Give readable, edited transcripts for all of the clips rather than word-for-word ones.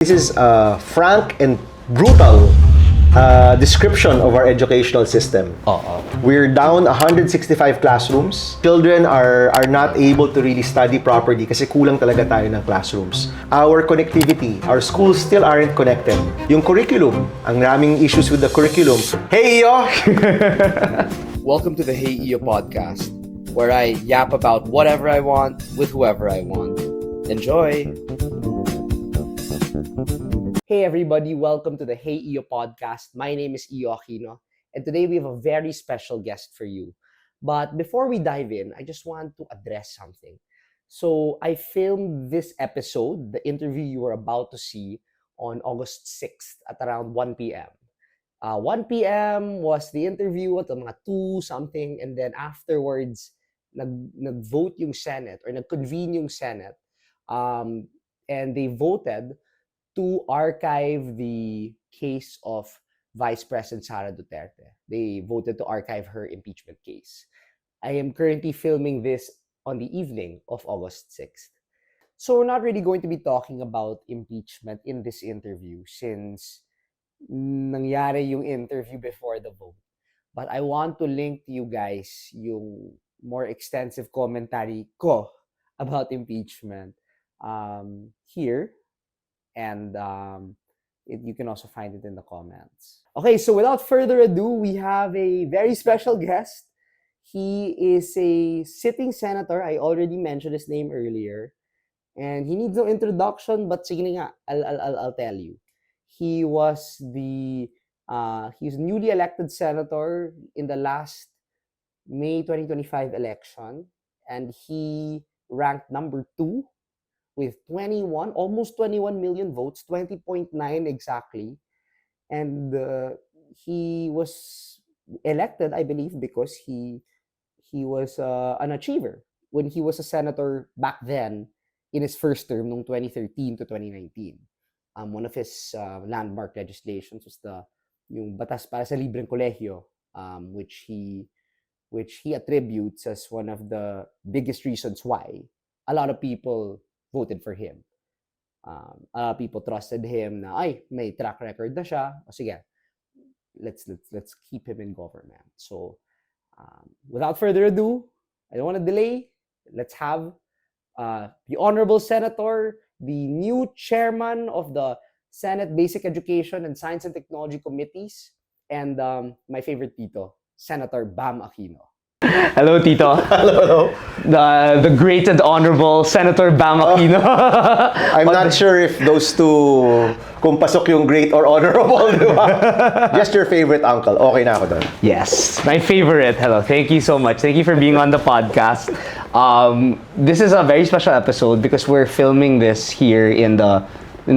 This is a frank and brutal description of our educational system. We're down 165 classrooms. Children are not able to really study properly kasi kulang talaga tayo ng classrooms. Our connectivity, our schools still aren't connected. Yung curriculum, ang raming issues with the curriculum. Hey Eiyo! Welcome to the Hey Eiyo podcast, where I yap about whatever I want with whoever I want. Enjoy! Hey everybody, welcome to the Hey Eiyo podcast. My name is Aquino, and today we have a very special guest for you. But before we dive in, I just want to address something. So I filmed this episode, the interview you are about to see, on August 6th at around 1 p.m. 1 p.m. was the interview at mga 2 something, and then afterwards, nag-vote yung Senate or nag-convene yung Senate, and they voted to archive the case of Vice President Sara Duterte. They voted to archive her impeachment case. I am currently filming this on the evening of August 6th. So we're not really going to be talking about impeachment in this interview since nangyari yung interview before the vote. But I want to link to you guys yung more extensive commentary ko about impeachment here. And you can also find it in the comments. Okay, so without further ado, we have a very special guest. He is a sitting senator. I already mentioned his name earlier. And he needs no introduction, but sige nga, I'll tell you. He was he's newly elected senator in the last May 2025 election. And he ranked number 2 with almost 21 million votes, 20.9 exactly. And he was elected, I believe, because he was an achiever when he was a senator back then in his first term, noong 2013 to 2019. One of his landmark legislations was yung Batas para sa Libreng Kolehiyo, which he attributes as one of the biggest reasons why a lot of people voted for him. A lot of people trusted him na may track record na siya. O sige, let's keep him in government. So without further ado, I don't want to delay. Let's have the Honorable Senator, the new chairman of the Senate Basic Education and Science and Technology Committees, and my favorite tito, Senator Bam Aquino. Hello, Tito. Hello. The great and honorable Senator Bam Aquino. I'm not sure if those two, kung pasok yung great or honorable, di ba? Just your favorite uncle. Okay na ako doon. Yes, my favorite. Hello, thank you so much. Thank you for being on the podcast. This is a very special episode because we're filming this here in the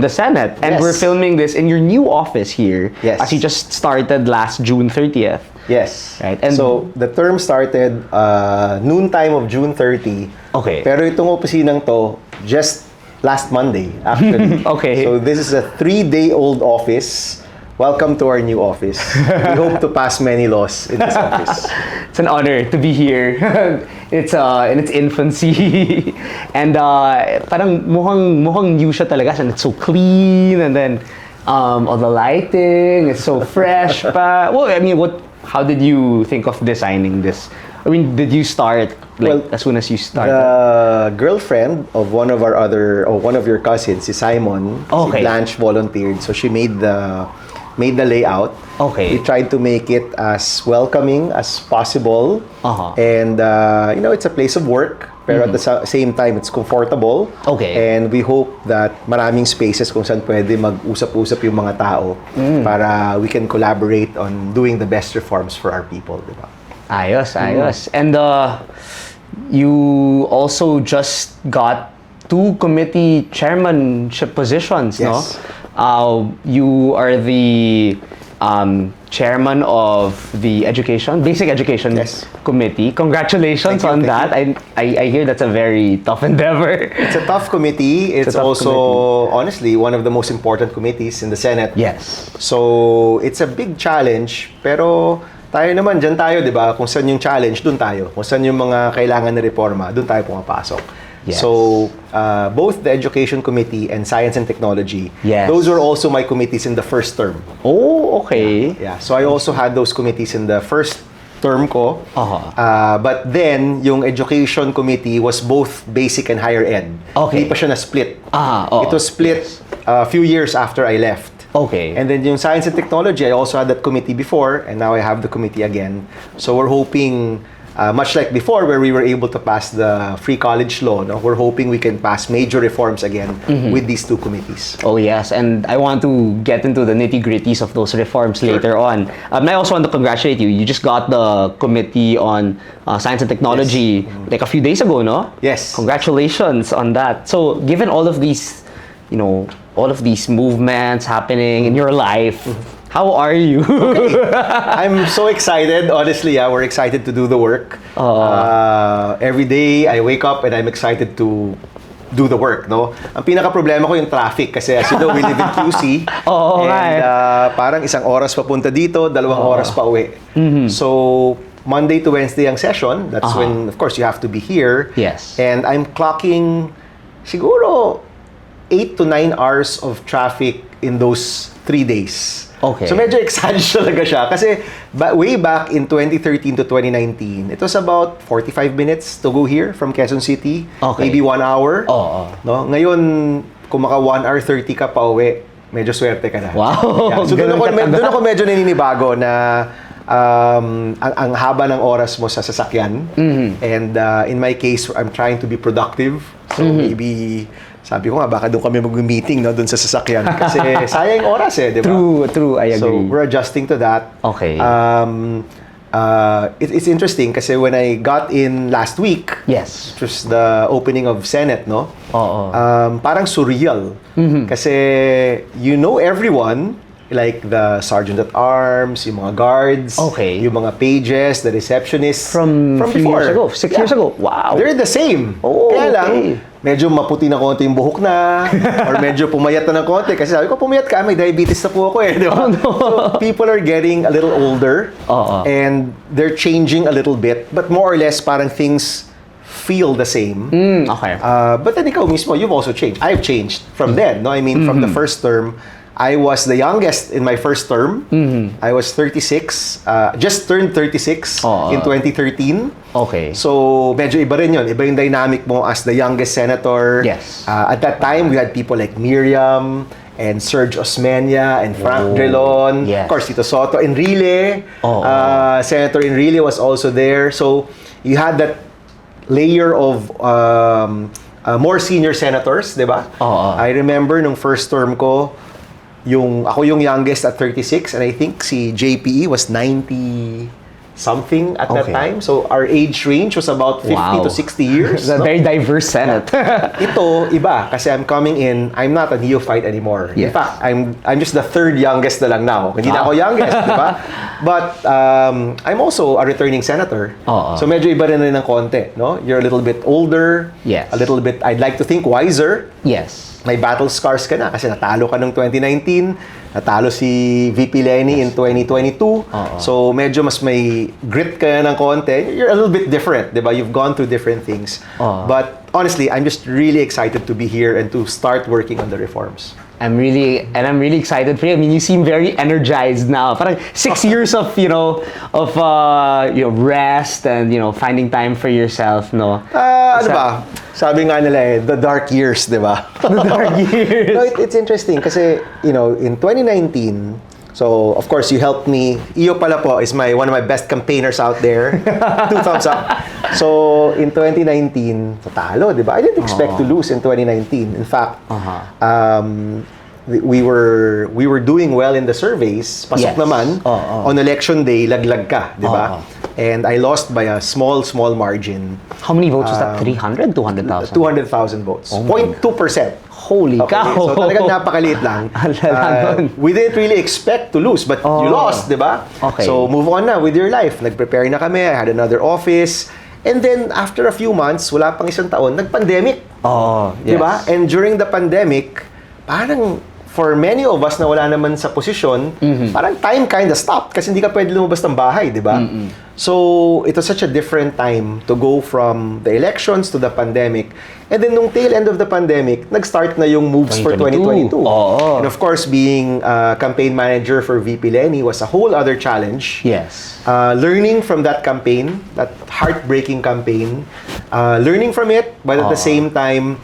Senate. And we're filming this in your new office here. Yes. As you just started last June 30th. Yes. Right. And so, the term started noon time of June 30. Okay. Pero itong opisinang to, just last Monday, actually. Okay. So, this is a 3-day-old office. Welcome to our new office. We hope to pass many laws in this office. It's an honor to be here. It's in its infancy, and parang mukhang new siya talaga, and it's so clean, and then all the lighting is so fresh. Well, I mean, how did you think of designing this? I mean, did you start as soon as you started? The girlfriend of one of your cousins, si Simon, si Blanche volunteered, so she made the layout. Okay. We tried to make it as welcoming as possible. And it's a place of work, pero at the same time it's comfortable. Okay. And we hope that maraming spaces kung saan pwede mag-usap-usap yung mga tao para we can collaborate on doing the best reforms for our people, di ba? Ayos. And you also just got 2 committee chairmanship positions, yes. No? You are the chairman of the Basic Education Committee. Congratulations on that. I hear that's a very tough endeavor. It's a tough committee. It's also, honestly, one of the most important committees in the Senate. Yes. So, it's a big challenge, pero tayo naman, dyan tayo, di ba? Kung saan yung challenge, dun tayo. Kung saan yung mga kailangan na reforma, dun tayo pumapasok. Yes. So, both the Education Committee and Science and Technology, Yes. those were also my committees in the first term. Oh, okay. Yeah, so I also had those committees in the first term ko. But then, yung Education Committee was both basic and higher ed. Okay. Hindi pa siya na-split. Oo. It was split a few years after I left. Okay. And then yung Science and Technology, I also had that committee before, and now I have the committee again. So we're hoping, much like before where we were able to pass the free college law, no? We're hoping we can pass major reforms again with these two committees. Oh yes, and I want to get into the nitty-gritties of those reforms later on. And I also want to congratulate you. You just got the committee on science and technology like a few days ago, no? Yes. Congratulations on that. So, given all of these, all of these movements happening in your life, how are you? I'm so excited. Honestly, we're excited to do the work. Every day, I wake up and I'm excited to do the work, no? Ang pinaka-problema ko yung traffic kasi as you know, we live in QC. And parang isang oras papunta dito, 2 oras pa uwi. So, Monday to Wednesday ang session. That's when, of course, you have to be here. Yes. And I'm clocking siguro 8 to 9 hours of traffic in those 3 days. Okay. So medyo excited talaga siya kasi way back in 2013 to 2019, it was about 45 minutes to go here from Quezon City. Okay. Maybe 1 hour. No? Ngayon, kung maka 1 hour 30 ka pa uwi, medyo swerte ka na. Wow. Yeah. So doon ako medyo naninibago na ang haba ng oras mo sa sasakyan. And in my case, I'm trying to be productive. So maybe sabi ko nga, baka doon kami mag-meeting, no, doon sa sasakyan. Kasi sayang oras di ba? True, I agree. So, we're adjusting to that. Okay. It's interesting kasi when I got in last week, Yes. which was the opening of Senate, no? Parang surreal. Kasi you know everyone, like the sergeant at arms, yung mga guards, yung mga pages, the receptionists From few before. years ago, 6 years ago. Wow. They're the same. Oh, Kaya lang, okay. medyo maputi na konti yung buhok na, or medyo pumayat na ng konti. Kasi sabi ko, pumayat ka, may diabetes na po ako di ba? So, people are getting a little older, and they're changing a little bit, but more or less, parang things feel the same. Okay. But then ikaw mismo, you've also changed. I've changed from then, no? I mean, from the first term, I was the youngest in my first term. I was 36. Just turned 36 in 2013. Okay. So, medyo iba rin yun. Iba yung dynamic mo as the youngest senator. Yes. At that time, we had people like Miriam and Serge Osmeña and Frank Drilon. Yes. Of course, Tito Soto. Enrile. Senator Enrile was also there. So, you had that layer of more senior senators, di ba? I remember nung first term ko, ako yung youngest at 36, and I think si JPE was 90 something at that time. So our age range was about 50 to 60 years. It's a very diverse Senate. Ito, iba. Kasi I'm coming in, I'm not a neophyte anymore. In Yes. fact, I'm just the third youngest na lang now. Hindi na ako youngest, di ba? But I'm also a returning senator. So medyo iba rin ng konti, no? You're a little bit older. Yes. A little bit, I'd like to think, wiser. Yes. May battle scars ka na kasi natalo ka noong 2019, natalo si VP Lenny in 2022. So medyo mas may grit ka ng konti. You're a little bit different, 'di ba? You've gone through different things. But honestly, I'm just really excited to be here and to start working on the reforms. I'm really excited for you. I mean, you seem very energized now. Parang 6 years of, rest and, finding time for yourself, no? Ano ba? Sabi nga nila the dark years, di ba? The dark years. No, it's interesting kasi, in 2019, so of course you helped me. Iyo pala po is one of my best campaigners out there. 2 thumbs up. So in 2019, talo, di ba? I didn't expect to lose in 2019. In fact, we were doing well in the surveys. Pasok naman. On election day, laglag ka, di ba? And I lost by a small margin. How many votes was that? 300? 200,000? 200,000 votes. 0.2%. Holy cow! So talagang napakaliit lang. We didn't really expect to lose, but you lost, di ba? Okay. So move on na with your life. Nag-prepare na kami. I had another office. And then, after a few months, wala pang isang taon, nag-pandemic. Di ba? And during the pandemic, parang for many of us na wala naman sa posisyon, parang time kinda stopped kasi hindi ka pwede lumabas ng bahay, di ba? So, it was such a different time to go from the elections to the pandemic. And then, nung tail end of the pandemic, nag-start na yung moves for 2022. Oo. And of course, being campaign manager for VP Lenny was a whole other challenge. Yes. Learning from that campaign, that heartbreaking campaign, learning from it, but at the same time,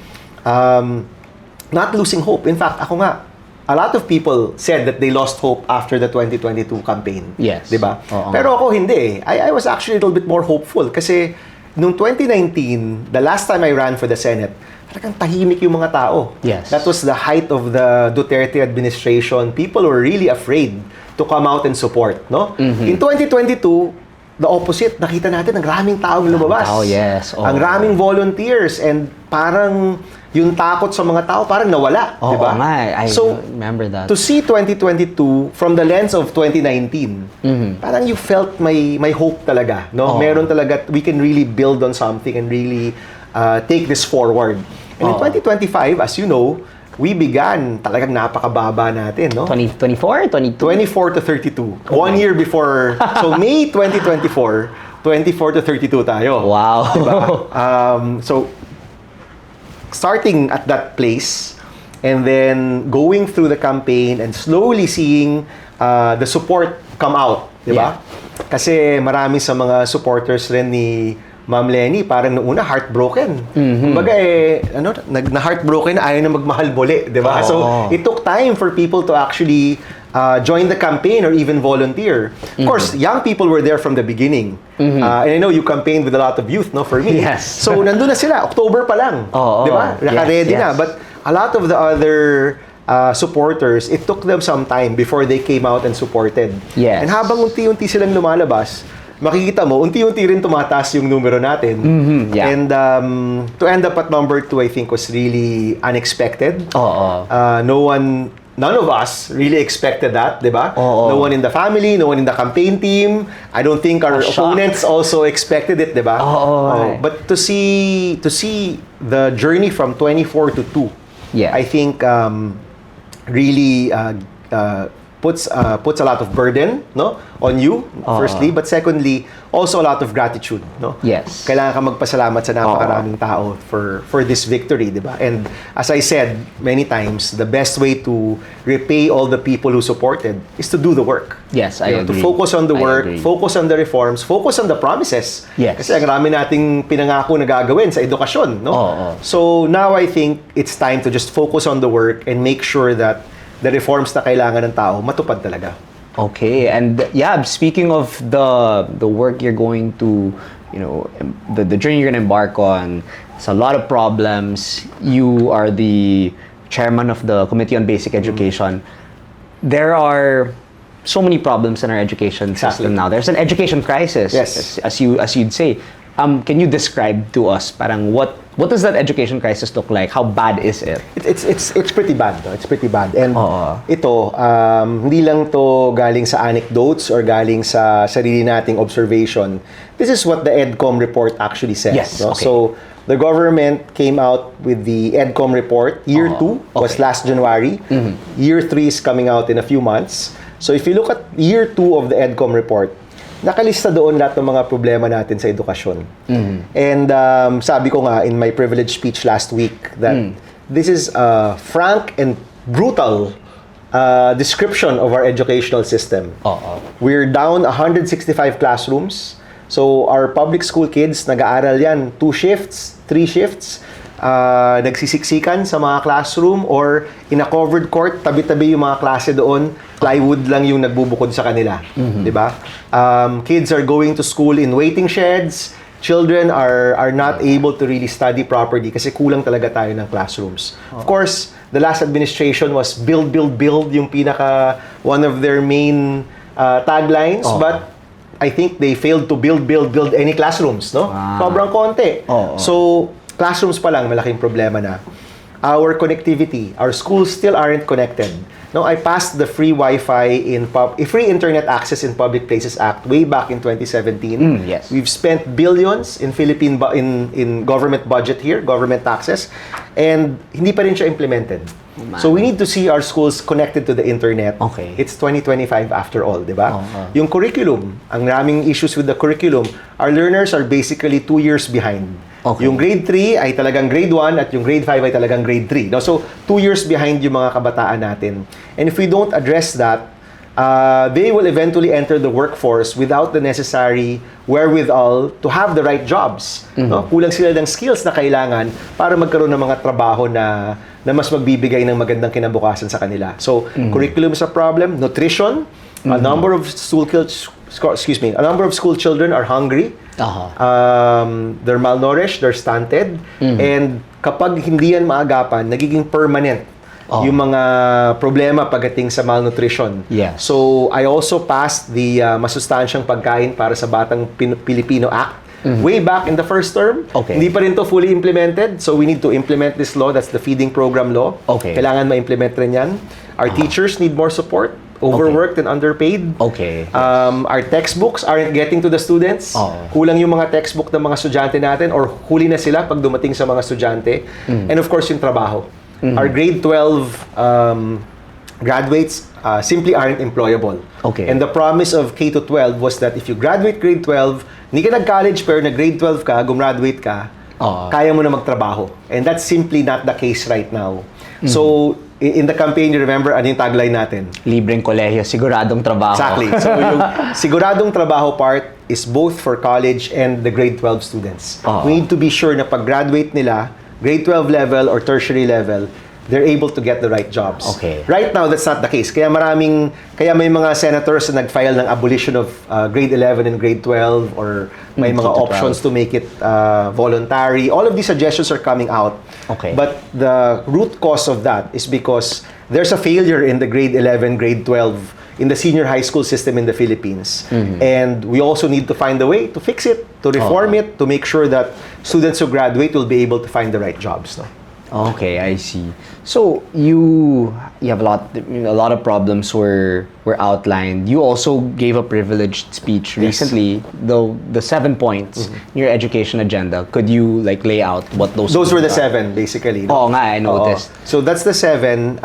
not losing hope. In fact, ako nga, a lot of people said that they lost hope after the 2022 campaign. Yes. Diba? Oo. Pero ako hindi. I was actually a little bit more hopeful kasi nung 2019, the last time I ran for the Senate, talagang tahimik yung mga tao. Yes. That was the height of the Duterte administration. People were really afraid to come out and support, no? In 2022, the opposite. Nakita natin, ang raming taong lumabas. Oh, yes. Oh. Ang raming volunteers and parang yung takot sa mga tao parang nawala, Oo di ba? nga, I So, remember that. to see 2022 from the lens of 2019, parang you felt may hope talaga, no? Oo. Meron talaga, we can really build on something and really take this forward. And in 2025, as you know, we began talagang napakababa natin, no? 24? 22? 24 to 32. 1 year before. So, May 2024, 24 to 32 tayo. Wow. Diba? So, starting at that place and then going through the campaign and slowly seeing the support come out, di ba? Kasi marami sa mga supporters rin ni Ma'am Lenny, parang noong una heartbroken. Kumbaga na-heartbroken na ayaw na magmahal muli, di ba? So, it took time for people to actually join the campaign or even volunteer. Of course, young people were there from the beginning. And I know you campaigned with a lot of youth, no, for me. Yes. So, nandun na sila. October pa lang. Di ba? Naka-ready na. But a lot of the other supporters, it took them some time before they came out and supported. Yes. And habang unti-unti silang lumalabas, makikita mo, unti-unti rin tumataas yung numero natin. Yeah. And to end up at number 2, I think was really unexpected. None of us really expected that, di ba? No one in the family, no one in the campaign team. I don't think our opponents also expected it, di ba? But to see the journey from 24 to 2, I think really puts a lot of burden, no, on you, firstly, but secondly, also a lot of gratitude, no? Yes. Kailangan ka magpasalamat sa napakaraming tao for this victory, di ba? And as I said many times, the best way to repay all the people who supported is to do the work. Yes, I agree. To focus on the I work, agree. focus on the reforms, focus on the promises. Yes. Kasi ang rami nating pinangako na gagawin sa edukasyon, no? So now I think it's time to just focus on the work and make sure that the reforms na kailangan ng tao matupad talaga. Okay, and yeah, speaking of the work you're going to, the journey you're going to embark on, it's a lot of problems. You are the chairman of the Committee on Basic Education. There are so many problems in our education system now. There's an education crisis, as you'd say. Can you describe to us parang what does that education crisis look like? How bad is it? It's pretty bad, no? It's pretty bad. And ito, hindi lang to galing sa anecdotes or galing sa sarili nating observation. This is what the EDCOM report actually says. Yes, no? okay. So, the government came out with the EDCOM report. Year 2 was last January. Year 3 is coming out in a few months. So, if you look at year 2 of the EDCOM report, nakalista doon lahat ng mga problema natin sa edukasyon. And sabi ko nga in my privileged speech last week that this is a frank and brutal description of our educational system. We're down 165 classrooms. So our public school kids, nag-aaral yan 2 shifts, 3 shifts. Nagsisiksikan sa mga classroom or in a covered court, tabi-tabi yung mga klase doon, plywood lang yung nagbubukod sa kanila, di ba? Kids are going to school in waiting sheds. Children are not able to really study properly kasi kulang talaga tayo ng classrooms. Of course, the last administration was build, build, build, yung pinaka one of their main taglines, but I think they failed to build any classrooms, no? Sobrang konti. So, classrooms pa lang, malaking problema na. Our connectivity, our schools still aren't connected. No, I passed the free Wi-Fi free internet access in Public Places Act way back in 2017. Yes. We've spent billions in in government budget here, government taxes, and hindi pa rin siya implemented. man. So we need to see our schools connected to the internet. Okay. It's 2025 after all, di ba? Oo. Yung curriculum, ang raming issues with the curriculum, our learners are basically 2 years behind. Okay. Yung grade 3 ay talagang grade 1 at yung grade 5 ay talagang grade 3. No? So, 2 years behind yung mga kabataan natin. And if we don't address that, they will eventually enter the workforce without the necessary wherewithal to have the right jobs. No? Kulang sila ng skills na kailangan para magkaroon ng mga trabaho na mas magbibigay ng magandang kinabukasan sa kanila. So, curriculum is a problem. Nutrition, a number of school children are hungry. They're malnourished, they're stunted, and kapag hindi yan maagapan, nagiging permanent yung mga problema pagdating sa malnutrition. Yes. So, I also passed the masustansyang pagkain para sa Batang Pilipino Act way back in the first term. Okay. Hindi pa rin to fully implemented, so we need to implement this law. That's the feeding program law. Okay. Kailangan ma-implement rin yan. Our teachers need more support. Overworked and underpaid. Okay. Our textbooks aren't getting to the students. Kulang yung mga textbook ng mga estudyante natin or huli na sila pag dumating sa mga estudyante. And of course, yung trabaho. Our grade 12 graduates simply aren't employable. Okay. And the promise of K to 12 was that if you graduate grade 12, hindi ka nag-college pero nag-grade 12 ka, gumraduate ka, kaya mo na magtrabaho. And that's simply not the case right now. So, in the campaign, you remember, ano yung tagline natin? Libreng kolehiyo, siguradong trabaho. Exactly. So, yung siguradong trabaho part is both for college and the grade 12 students. We need to be sure na pag-graduate nila, grade 12 level or tertiary level, they're able to get the right jobs. Okay. Right now, that's not the case. Kaya may mga senators na nag-file ng abolition of grade 11 and grade 12 or may mga options to make it voluntary. All of these suggestions are coming out. Okay. But the root cause of that is because there's a failure in the grade 11, grade 12 in the senior high school system in the Philippines. And we also need to find a way to fix it, to reform it, to make sure that students who graduate will be able to find the right jobs. No? Okay, I see. So you have a lot of problems were outlined. You also gave a privileged speech recently. The 7 points in your education agenda. Could you lay out what those? Those were the are? 7 basically. Oh, nga, I noticed. So that's the 7.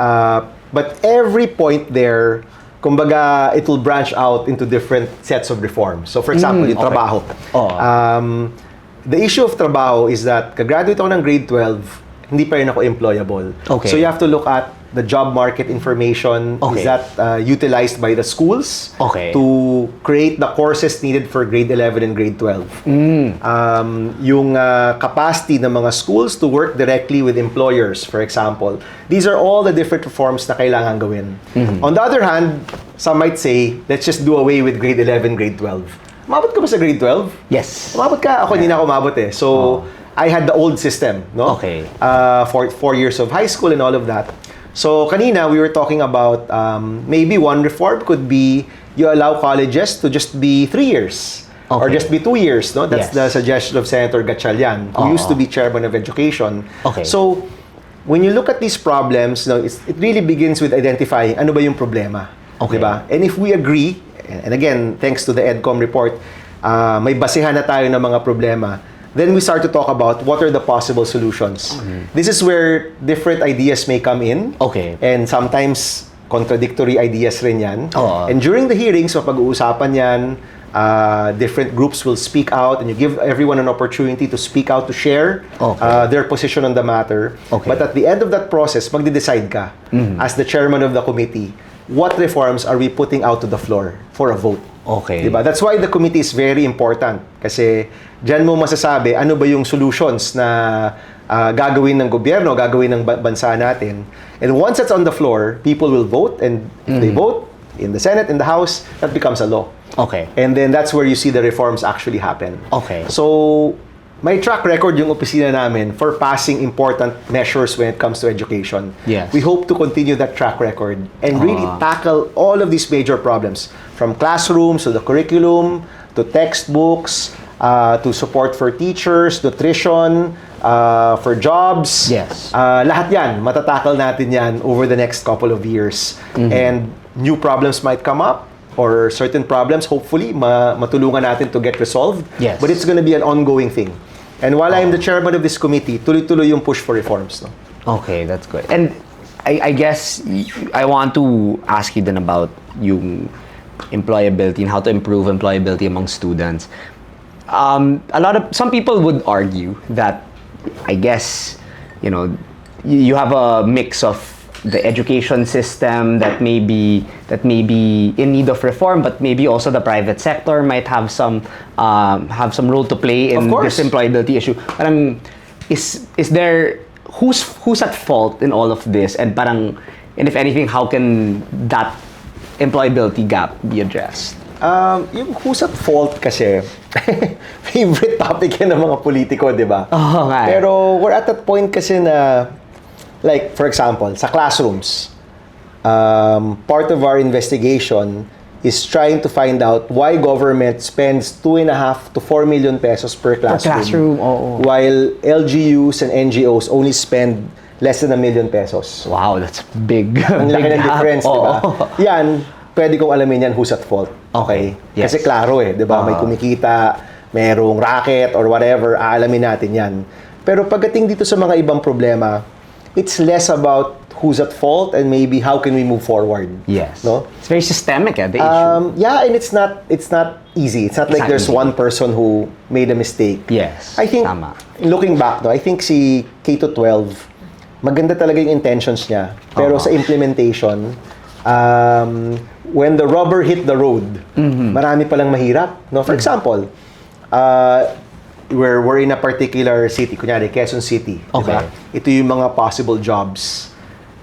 But every point there, kumbaga, it will branch out into different sets of reforms. So for example, yung trabaho. The issue of trabaho is that kagraduate ako ng grade 12, hindi pa rin ako employable. Okay. So you have to look at the job market information. Okay. Is that utilized by the schools to create the courses needed for grade 11 and grade 12? Yung capacity ng mga schools to work directly with employers, for example. These are all the different reforms na kailangan gawin. On the other hand, some might say, let's just do away with grade 11, grade 12. Umabot ka ba sa grade 12? Yes. Umabot ka? Ako hindi na ako umabot eh. So, I had the old system, no? Okay. For 4 years of high school and all of that. So, kanina, we were talking about maybe one reform could be you allow colleges to just be 3 years. Or just be 2 years, no? That's the suggestion of Senator Gatchalian, who used to be chairman of education. Okay. So, when you look at these problems, no, it really begins with identifying ano ba yung problema. Okay. Diba? And if we agree, and again, thanks to the EDCOM report, may basehan na tayo ng mga problema, then we start to talk about what are the possible solutions. This is where different ideas may come in. Okay. And sometimes contradictory ideas rin yan. And during the hearings, mapag-uusapan yan, different groups will speak out and you give everyone an opportunity to speak out, to share their position on the matter. But at the end of that process, magde-decide ka as the chairman of the committee, what reforms are we putting out to the floor for a vote? Okay. Diba? That's why the committee is very important. Kasi dyan mo masasabi ano ba yung solutions na gagawin ng gobyerno, gagawin ng bansa natin. And once it's on the floor, people will vote. And if they vote in the Senate, in the House, that becomes a law. Okay. And then that's where you see the reforms actually happen. Okay. So, may track record yung opisina namin for passing important measures when it comes to education. Yes. We hope to continue that track record and really tackle all of these major problems, from classrooms to the curriculum, to textbooks, to support for teachers, nutrition, for jobs. Yes. Lahat yan, matatakal natin yan over the next couple of years. And new problems might come up, or certain problems, hopefully, matulungan natin to get resolved. Yes. But it's going to be an ongoing thing. And while I'm the chairman of this committee, tuloy-tuloy yung push for reforms. No? Okay, that's good. And I guess I want to ask you then about yung employability and how to improve employability among students. Some people would argue that, I guess, you have a mix of the education system that may be in need of reform, but maybe also the private sector might have some role to play in this employability issue. Parang is there who's at fault in all of this, and if anything, how can that employability gap be addressed? Yung who's at fault kasi, favorite topic yan ng mga politiko, di ba? Oo nga. Pero we're at that point kasi na, like, for example, sa classrooms, part of our investigation is trying to find out why government spends 2.5 to 4 million pesos per classroom. While LGUs and NGOs only spend less than 1 million pesos. Wow, that's big. Ang laki ng difference, di ba? Yan, pwede kong alamin yan who's at fault. Okay. Yes. Kasi klaro di ba? May kumikita, merong racket or whatever, aalamin natin yan. Pero pagdating dito sa mga ibang problema, it's less about who's at fault and maybe how can we move forward. Yes. No? It's very systemic, the issue. Yeah, and it's not easy. It's not like there's one person who made a mistake. Yes. I think, looking back, I think si K-12, maganda talaga yung intentions niya. Pero sa implementation, when the rubber hit the road, marami palang mahirap. No? For example, we're in a particular city, kunyari, Quezon City. Okay. Diba? Ito yung mga possible jobs.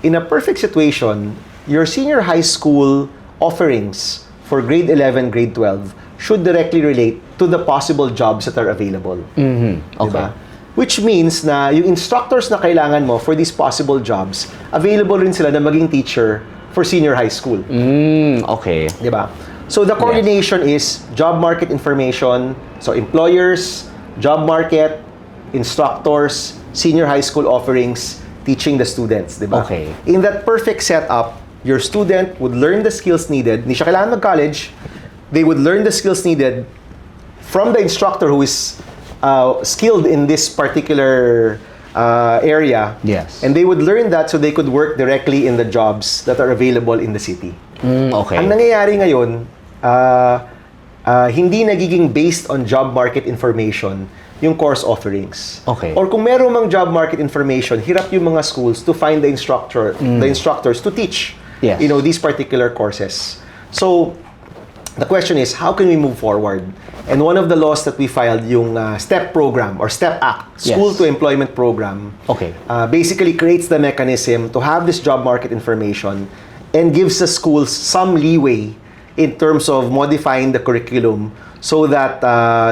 In a perfect situation, your senior high school offerings for grade 11, grade 12 should directly relate to the possible jobs that are available. Okay. Diba? Which means na yung instructors na kailangan mo for these possible jobs, available rin sila na maging teacher for senior high school. Okay. Diba? So the coordination is job market information, so employers, job market, instructors, senior high school offerings, teaching the students, di ba? Okay. In that perfect setup, your student would learn the skills needed. Hindi siya kailangan mag-college. They would learn the skills needed from the instructor who is skilled in this particular area. Yes. And they would learn that so they could work directly in the jobs that are available in the city. Okay. Ang nangyayari ngayon, hindi nagiging based on job market information yung course offerings. Okay. Or kung meron mang job market information, hirap yung mga schools to find the instructors to teach these particular courses. So, the question is, how can we move forward? And one of the laws that we filed, yung STEP program or STEP Act, School to Employment Program, basically creates the mechanism to have this job market information and gives the schools some leeway in terms of modifying the curriculum so that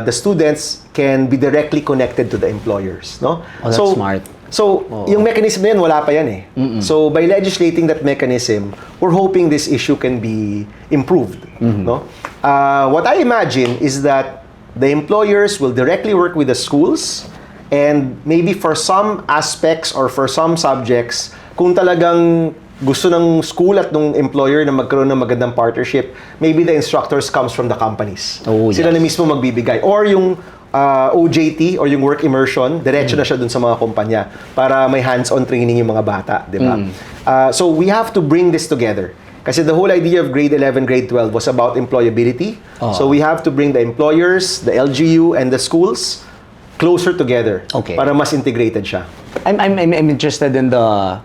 the students can be directly connected to the employers, no? Oh, that's smart. So, yung mechanism na yan, wala pa yan eh. So, by legislating that mechanism, we're hoping this issue can be improved, no? What I imagine is that the employers will directly work with the schools, and maybe for some aspects or for some subjects, kung talagang gusto ng school at ng employer na magkaroon ng magandang partnership, maybe the instructors comes from the companies. Sila na mismo magbibigay. Or yung OJT or yung work immersion, diretso na siya dun sa mga kumpanya para may hands-on training yung mga bata, di ba? So we have to bring this together. Kasi the whole idea of grade 11, grade 12 was about employability. So we have to bring the employers, the LGU, and the schools closer together para mas integrated siya. I'm interested in the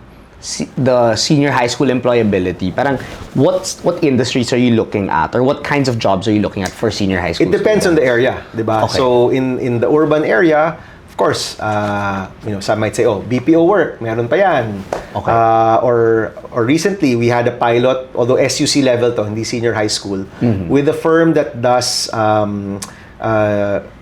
senior high school employability. Parang what industries are you looking at, or what kinds of jobs are you looking at for senior high school? It depends on the area, di ba? Okay. So in the urban area, of course, some might say, BPO work, meron pa yan. Okay. Or recently we had a pilot, although SUC level to, hindi senior high school, with a firm that does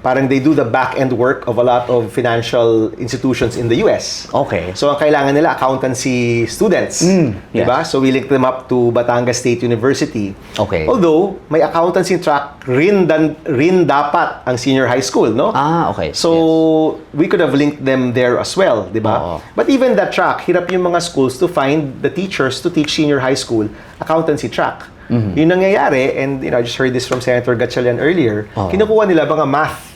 parang they do the back-end work of a lot of financial institutions in the US. Okay. So, ang kailangan nila, accountancy students. Diba? So, we link them up to Batangas State University. Okay. Although, may accountancy track rin dapat ang senior high school, no? Okay. So, we could have linked them there as well, diba? But even that track, hirap yung mga schools to find the teachers to teach senior high school accountancy track. Yung nangyayari, and I just heard this from Senator Gatchalian earlier, kinukuha nila mga math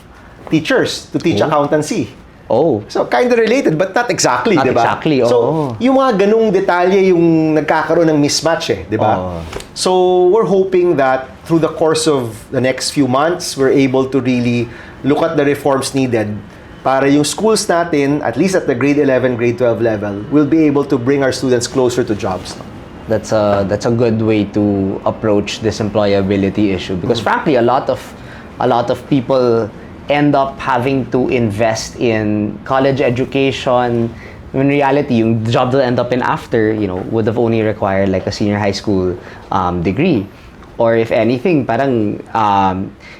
teachers to teach accountancy. Oh. So, kind of related, but not exactly, Not di ba? exactly, So, oo. yung mga ganung detalye yung nagkakaroon ng mismatch di ba? Oo. So, we're hoping that through the course of the next few months, we're able to really look at the reforms needed para yung schools natin, at least at the grade 11, grade 12 level, will be able to bring our students closer to jobs. That's a good way to approach this employability issue because frankly a lot of people end up having to invest in college education. In reality, yung job they'll end up in after, would have only required like a senior high school degree. Or if anything, parang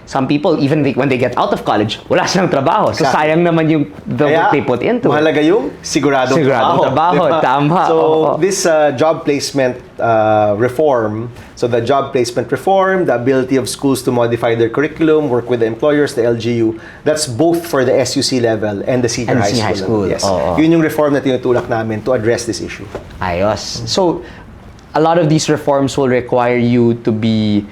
some people, even when they get out of college, wala silang trabaho. So Exactly. sayang naman yung the work they put into. Mahalaga yung siguradong trabaho, diba? tama. So, Oo. this job placement reform, so the job placement reform, the ability of schools to modify their curriculum, work with the employers, the LGU, that's both for the SUC level and the senior And high senior school. high school. Yes. Oo. Yun yung reform na tinutulak namin to address this issue. Ayos. So, a lot of these reforms will require you to be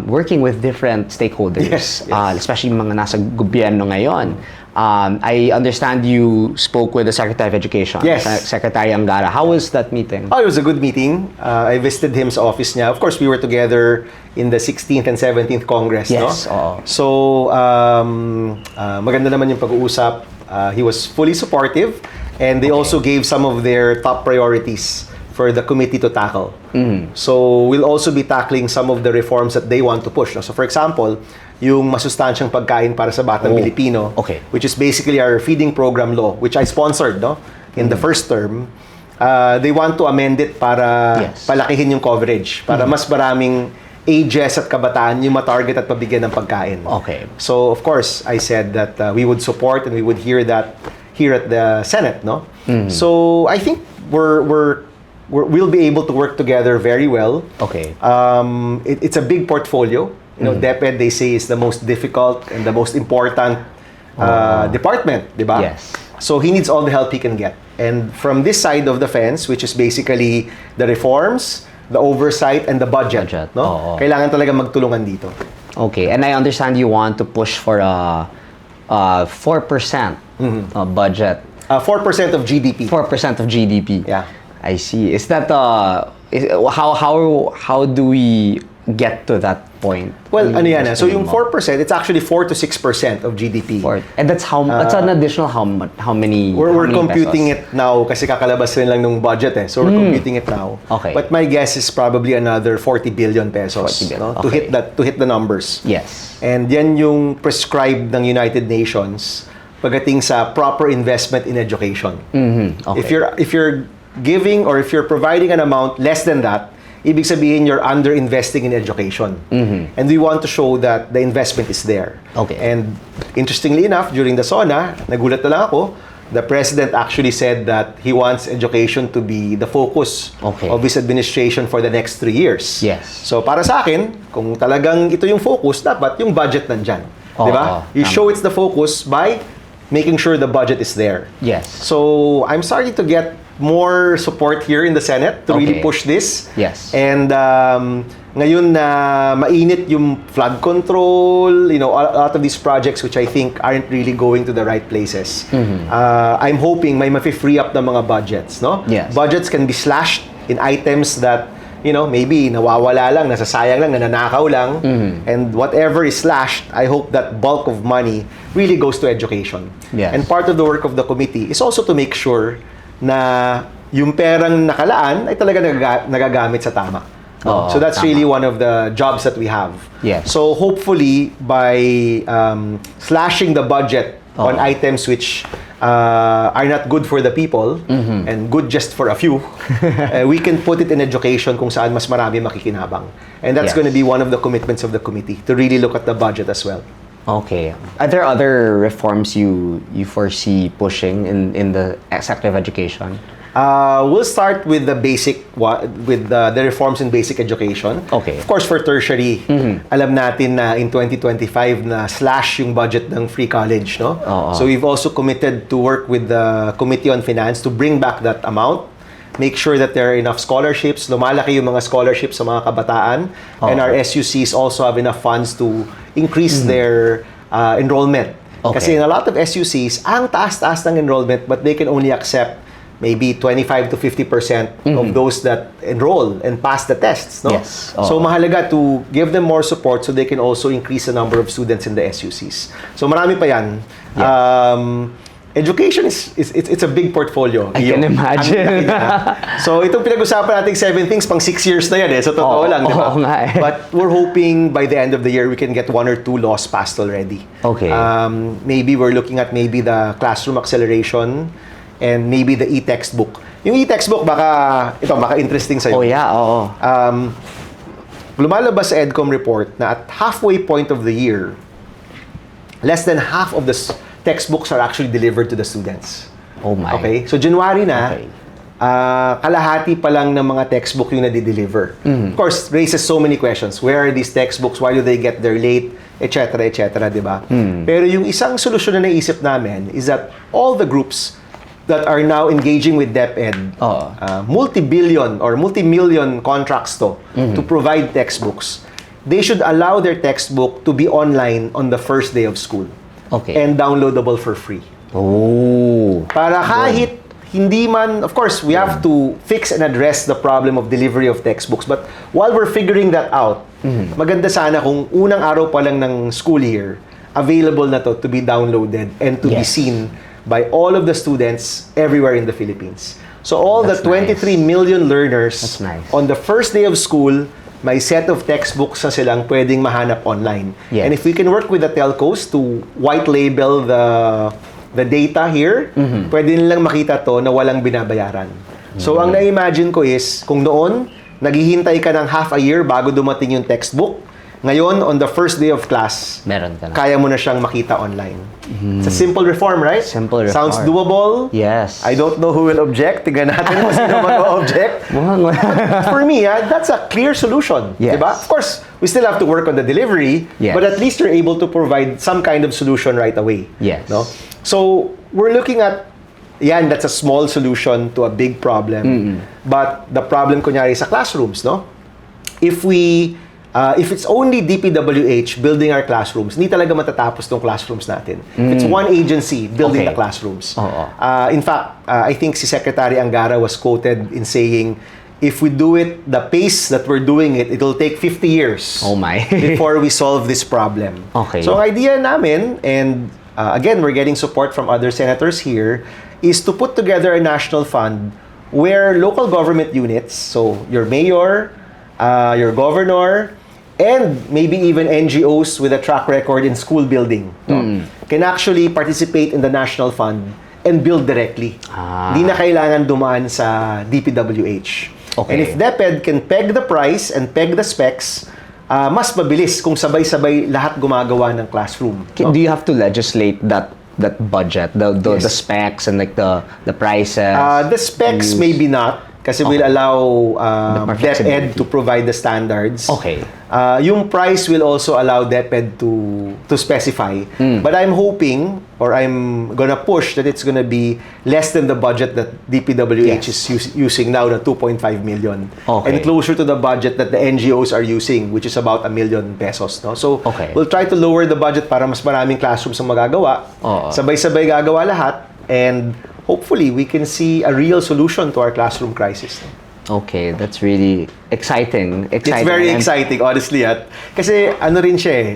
working with different stakeholders, Yes. especially mga nasa gobyerno ngayon. I understand you spoke with the Secretary of Education, Yes. Secretary Angara. How was that meeting? Oh, it was a good meeting. I visited him sa office niya. Of course, we were together in the 16th and 17th Congress, Yes, no? oo. So, maganda naman yung pag-uusap. He was fully supportive and they also gave some of their top priorities for the committee to tackle. So, we'll also be tackling some of the reforms that they want to push. No? So, for example, yung masustansyang pagkain para sa batang Pilipino, okay. which is basically our feeding program law, which I sponsored in the first term. They want to amend it para Yes. palakihin yung coverage, para mas maraming ages at kabataan yung matarget at pabigyan ng pagkain. Okay. So, of course, I said that we would support and we would hear that here at the Senate, no? So, I think we'll be able to work together very well. Okay. It's a big portfolio. DepEd, they say, is the most difficult and the most important department, di ba? Yes. So he needs all the help he can get. And from this side of the fence, which is basically the reforms, the oversight, and the budget, no? Oo. Kailangan talaga magtulungan dito. Okay, and I understand you want to push for a 4% budget. 4% of GDP. 4% of GDP. Yeah. I see. Is that how do we get to that point? Well, ano yan, so yung mo? 4%, it's actually 4 to 6% of GDP. And that's that's an additional how many We're how many computing pesos? it now kasi kakalabas rin lang nung budget So we're computing it now. Okay. But my guess is probably another 40 billion pesos 40 billion. no? Okay. to hit the numbers. Yes. And yan yung prescribed ng United Nations pagdating sa proper investment in education. Okay. If you're giving or if you're providing an amount less than that, ibig sabihin you're under-investing in education. And we want to show that the investment is there. Okay. And interestingly enough, during the SONA, nagulat na lang ako, the President actually said that he wants education to be the focus of his administration for the next 3 years. Yes. So para sa akin, kung talagang ito yung focus, dapat yung budget nandyan. Di ba? You show it's the focus by making sure the budget is there. Yes. So I'm starting to get more support here in the Senate to really push this. Yes. And ngayon na mainit yung flood control, a lot of these projects which I think aren't really going to the right places. I'm hoping may mafi-free up ng mga budgets, no? Yes. Budgets can be slashed in items that maybe nawawala lang, nasasayang lang, nananakaw lang. And whatever is slashed, I hope that bulk of money really goes to education. Yes. And part of the work of the committee is also to make sure na yung perang nakalaan ay talaga nagagamit sa tama. So that's really one of the jobs that we have. Yes. So hopefully by slashing the budget on items which are not good for the people and good just for a few, we can put it in education kung saan mas marami makikinabang. And that's going to be one of the commitments of the committee, to really look at the budget as well. Okay. Are there other reforms you foresee pushing in the sector of education? We'll start with the the reforms in basic education. Okay. Of course, for tertiary, alam natin na in 2025 na slash yung budget ng free college, no? So we've also committed to work with the Committee on Finance to bring back that amount. Make sure that there are enough scholarships. Lumalaki yung mga scholarships sa mga kabataan. And our SUCs also have enough funds to increase their enrollment. Okay. Kasi in a lot of SUCs, ang taas-taas ng enrollment, but they can only accept maybe 25 to 50% of those that enroll and pass the tests, no? Yes. So mahalaga to give them more support so they can also increase the number of students in the SUCs. So marami pa yan. Education it's a big portfolio. I can imagine. So itong pinag-usapan nating 7 things, pang 6 years na yan eh. So totoo lang, di ba? Oo nga eh. But we're hoping by the end of the year, we can get 1 or 2 laws passed already. Okay. Maybe we're looking at maybe the classroom acceleration and maybe the e-textbook. Yung e-textbook, baka interesting sa'yo. Oh yeah, oo. Lumalabas sa EDCOM report na at halfway point of the year, less than half of the textbooks are actually delivered to the students. Oh my. Okay? So January na, Okay. kalahati pa lang ng mga textbook yung nadi-deliver. Of course, raises so many questions. Where are these textbooks? Why do they get there late? Etc. etc. Diba? Pero yung isang solusyon na naisip namin is that all the groups that are now engaging with DepEd, multi-billion or multi-million contracts to provide textbooks, they should allow their textbook to be online on the first day of school. Okay. And downloadable for free. Oh. Para kahit hindi man, of course, we have to fix and address the problem of delivery of textbooks. But while we're figuring that out, maganda sana kung unang araw pa lang ng school year, available na to be downloaded and to be Yes. seen by all of the students everywhere in the Philippines. So all That's the 23 nice. million learners That's nice. on the first day of school, may set of textbooks na silang pwedeng mahanap online. Yes. And if we can work with the telcos to white label the data here, pwede nilang makita to na walang binabayaran. So ang na-imagine ko is, kung noon, naghihintay ka ng half a year bago dumating yung textbook, ngayon, on the first day of class, Meron ka na. kaya mo na siyang makita online. It's a simple reform, right? Simple reform. Sounds doable. Yes. I don't know who will object. Tignan natin kung sino mag-object. For me, that's a clear solution. Yes. Diba? Of course, we still have to work on the delivery, Yes. but at least you're able to provide some kind of solution right away. Yes. No? So, we're looking at, that's a small solution to a big problem. But the problem, kunyari, sa classrooms, no? If it's only DPWH building our classrooms, hindi talaga matatapos tong classrooms natin. If it's one agency building Okay. the classrooms. Oo. In fact, I think si Secretary Angara was quoted in saying, if we do it the pace that we're doing it, it'll take 50 years Oh my. before we solve this problem. Okay. So ang idea namin, and again, we're getting support from other senators here, is to put together a national fund where local government units, so your mayor, your governor, and maybe even NGOs with a track record in school building can actually participate in the national fund and build directly. Hindi na kailangan dumaan sa DPWH. Okay. And if DepEd can peg the price and peg the specs, mas mabilis kung sabay-sabay lahat gumagawa ng classroom. No? Do you have to legislate that budget, the Yes. specs and like the prices? The specs maybe not, kasi we'll allow more DepEd flexibility. to provide the standards. Okay. Yung price will also allow DepEd to specify. But I'm hoping, or I'm gonna push that it's gonna be less than the budget that DPWH Yes. is using now, the 2.5 million. Okay. And closer to the budget that the NGOs are using, which is about 1 million pesos. No? So, Okay. we'll try to lower the budget para mas maraming classrooms ang magagawa. Oo. Sabay-sabay gagawa lahat. And hopefully, we can see a real solution to our classroom crisis. Okay, that's really exciting. It's very And- exciting, honestly. Kasi ano rin siya eh,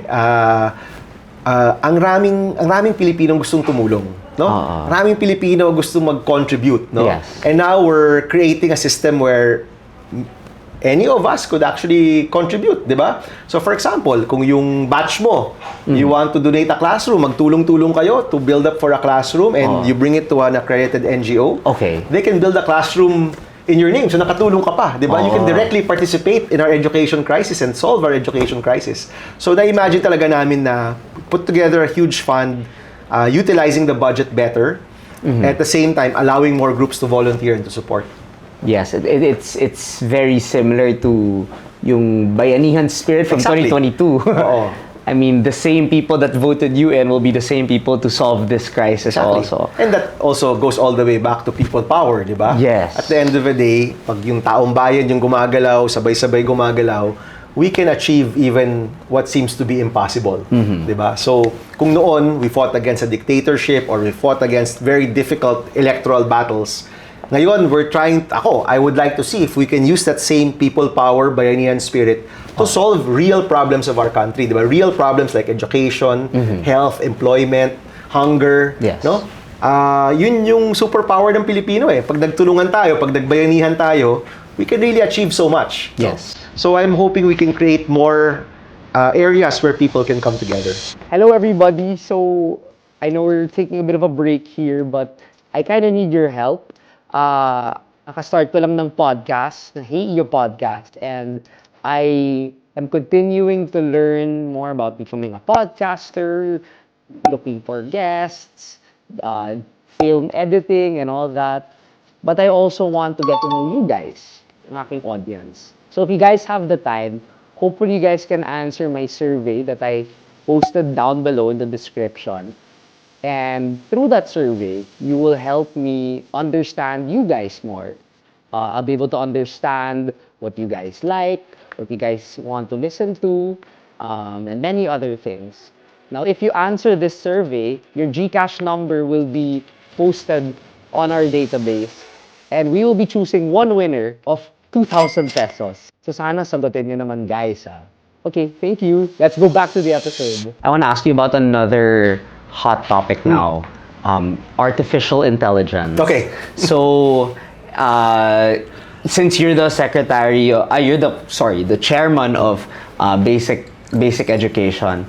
ang raming Pilipinong gustong tumulong. No? Raming Pilipino gustong mag-contribute. No? Yes. And now we're creating a system where any of us could actually contribute, di ba? So for example, kung yung batch mo, you want to donate a classroom, magtulong-tulong kayo to build up for a classroom and you bring it to an accredited NGO, Okay. they can build a classroom in your name. So nakatulong ka pa, di ba? You can directly participate in our education crisis and solve our education crisis. So na-imagine talaga namin na put together a huge fund, utilizing the budget better, at the same time allowing more groups to volunteer and to support. Yes, it's very similar to yung bayanihan spirit from Exactly. 2022. Oo. I mean, the same people that voted you in will be the same people to solve this crisis Exactly. also. And that also goes all the way back to people power, di ba? Yes. At the end of the day, pag yung taong bayan yung gumagalaw, sabay-sabay gumagalaw, we can achieve even what seems to be impossible. Diba? So, kung noon, we fought against a dictatorship or we fought against very difficult electoral battles, ngayon, I would like to see if we can use that same people power, bayanihan spirit to solve real problems of our country. Diba? Real problems like education, health, employment, hunger. Yes. No? Yun yung superpower ng Pilipino eh. Pag nagtulungan tayo, pag nagbayanihan tayo, we can really achieve so much. Yes. So I'm hoping we can create more areas where people can come together. Hello, everybody. So, I know we're taking a bit of a break here, but I kind of need your help. Nakastart ko lang ng podcast, the Hey Eiyo podcast, and I am continuing to learn more about becoming a podcaster, looking for guests, film editing, and all that. But I also want to get to know you guys, ang aking audience. So if you guys have the time, hopefully you guys can answer my survey that I posted down below in the description. And through that survey, you will help me understand you guys more. I'll be able to understand what you guys like, what you guys want to listen to, and many other things. Now, if you answer this survey, your GCash number will be posted on our database, and we will be choosing one winner of 2,000 pesos. So sana sagutin nyo naman, guys. Okay, thank you. Let's go back to the episode. I want to ask you about another hot topic now. Artificial intelligence. Okay. So, since you're the secretary, the chairman of basic education,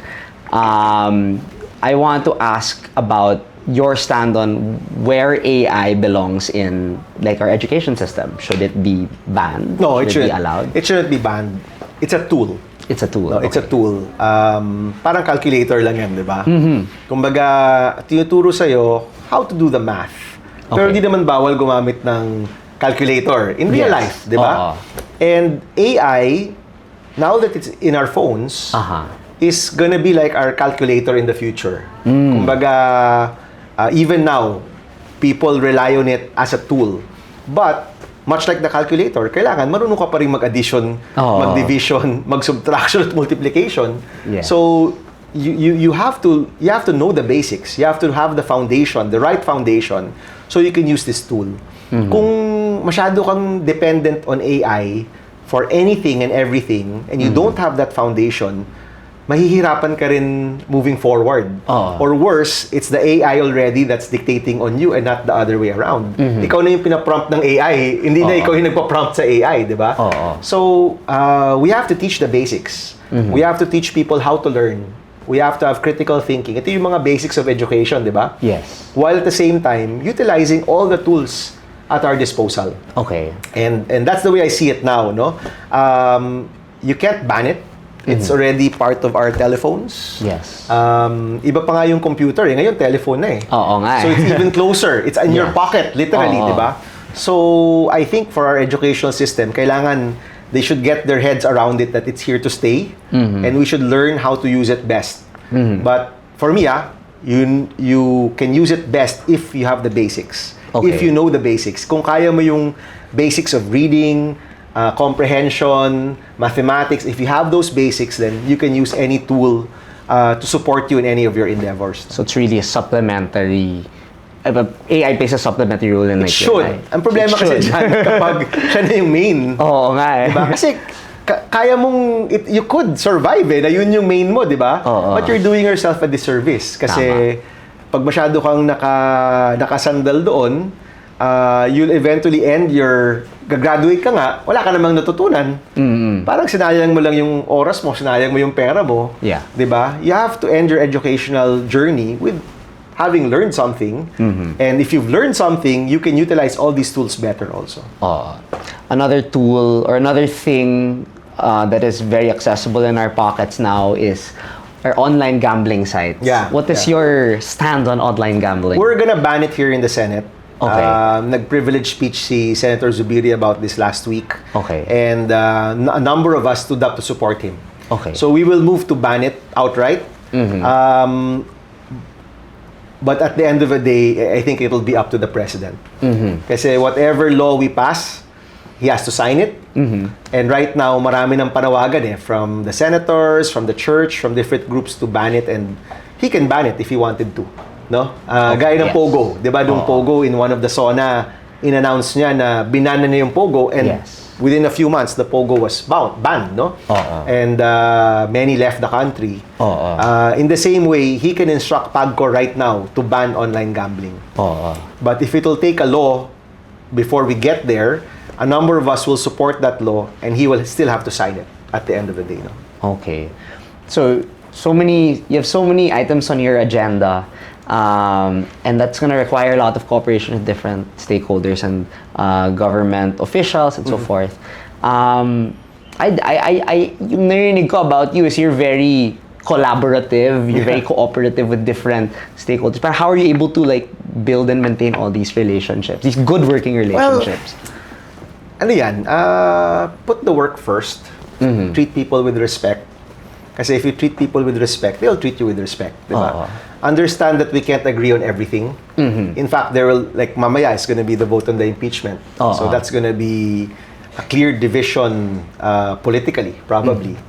I want to ask about your stand on where AI belongs in like our education system. Should it be banned? No, it should should be allowed. It shouldn't be banned. It's a tool. It's a tool. No, it's a okay. tool. Parang calculator lang yan, di ba? Kumbaga, tinuturo sa'yo how to do the math. Pero Okay. di naman bawal gumamit ng calculator in real Yes. life, di ba? Oo. And AI, now that it's in our phones, is gonna be like our calculator in the future. Kumbaga, even now, people rely on it as a tool. But, much like the calculator, kailangan marunong ka pa rin mag-addition, mag-division, mag-subtraction at multiplication. Yeah. So, you have to know the basics. You have to have the foundation, the right foundation, so you can use this tool. Kung masyado kang dependent on AI for anything and everything, and you don't have that foundation, mahihirapan ka rin moving forward. Or worse, it's the AI already that's dictating on you and not the other way around. Ikaw na yung pinaprompt ng AI, hindi na ikaw yung nagpa-prompt sa AI, di ba? So, we have to teach the basics. We have to teach people how to learn. We have to have critical thinking. Ito yung mga basics of education, di ba? Yes. While at the same time, utilizing all the tools at our disposal. Okay. And that's the way I see it now, no? You can't ban it. It's already part of our telephones. Yes. Iba pa nga yung computer eh. Ngayon, telephone na eh. Oo nga eh. So it's even closer. It's in your pocket, literally, di ba? So, I think for our educational system, kailangan they should get their heads around it that it's here to stay. And we should learn how to use it best. But for me, you can use it best if you have the basics. Okay. If you know the basics. Kung kaya mo yung basics of reading, comprehension, mathematics, if you have those basics, then you can use any tool to support you in any of your endeavors. So it's really a supplementary. AI plays a supplementary role in It should. Ang problema kasi dyan, kapag siya na yung main. Oo nga eh. Diba? Kasi kaya mong, you could survive eh, na yun yung main mo, di ba? But you're doing yourself a disservice. Kasi pag masyado kang nakasandal doon, you'll eventually end gagraduate ka nga, wala ka namang natutunan. Parang sinayang mo lang yung oras mo, sinayang mo yung pera mo. Yeah. Diba? You have to end your educational journey with having learned something. And if you've learned something, you can utilize all these tools better also. Another tool or another thing that is very accessible in our pockets now is our online gambling sites. Yeah. What is your stand on online gambling? We're gonna ban it here in the Senate. Okay. Nag-privilege speech si Senator Zubiri about this last week. Okay. And a number of us stood up to support him. Okay. So we will move to ban it outright. But at the end of the day, I think it'll be up to the president. Kasi whatever law we pass, he has to sign it. And right now, marami ng panawagan from the senators, from the church, from different groups to ban it, and he can ban it if he wanted to. No? Gaya ng yes. Pogo. Diba, yung Pogo, in one of the SONA, in-announce niya na binana niya yung Pogo, and within a few months, the Pogo was banned, no? And many left the country. In the same way, he can instruct PAGCOR right now to ban online gambling. But if it will take a law before we get there, a number of us will support that law, and he will still have to sign it at the end of the day. No? Okay. You have so many items on your agenda, and that's going to require a lot of cooperation with different stakeholders and government officials and so forth. Yung narinig ko about you is you're very collaborative, you're very cooperative with different stakeholders. But how are you able to like build and maintain all these relationships, these good working relationships? Ano yan? Put the work first. Treat people with respect. Kasi if you treat people with respect, they'll treat you with respect. Diba? Understand that we can't agree on everything. In fact, there will, like, mamaya is gonna be the vote on the impeachment. So that's gonna be a clear division politically, probably.